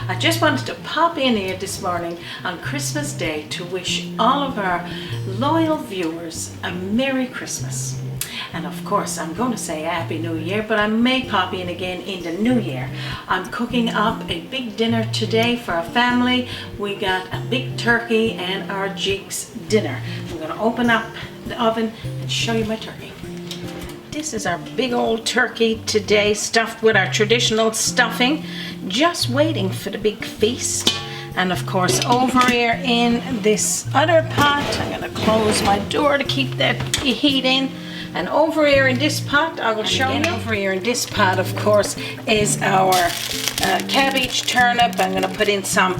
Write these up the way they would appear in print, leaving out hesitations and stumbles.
I just wanted to pop in here this morning on Christmas Day to wish all of our loyal viewers a Merry Christmas. And of course, I'm going to say Happy New Year, but I may pop in again in the new year. I'm cooking up a big dinner today for our family. We got a big turkey and our Jigs dinner. I'm going to open up the oven and show you my turkey. This is our big old turkey today, stuffed with our traditional stuffing, just waiting for the big feast. And of course, over here in this other pot, I'm going to close my door to keep that heat in. And over here in this pot, I will show you. Over here in this pot, of course, is our cabbage, turnip. I'm going to put in some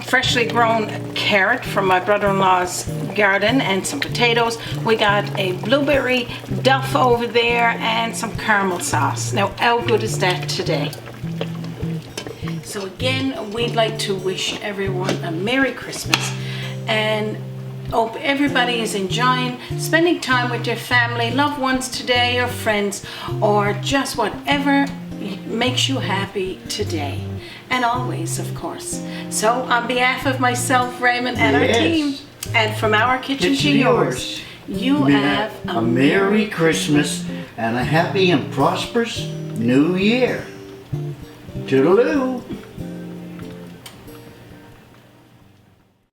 freshly grown carrot from my brother-in-law's garden and some potatoes. We got a blueberry duff over there and some caramel sauce. Now, how good is that today? So again, we'd like to wish everyone a Merry Christmas and hope everybody is enjoying spending time with their family, loved ones today, or friends, or just whatever makes you happy today. And always, of course. So on behalf of myself, Raymond, and our team, and from our kitchen to yours, you have a Merry Christmas and a happy and prosperous New Year. Toodaloo.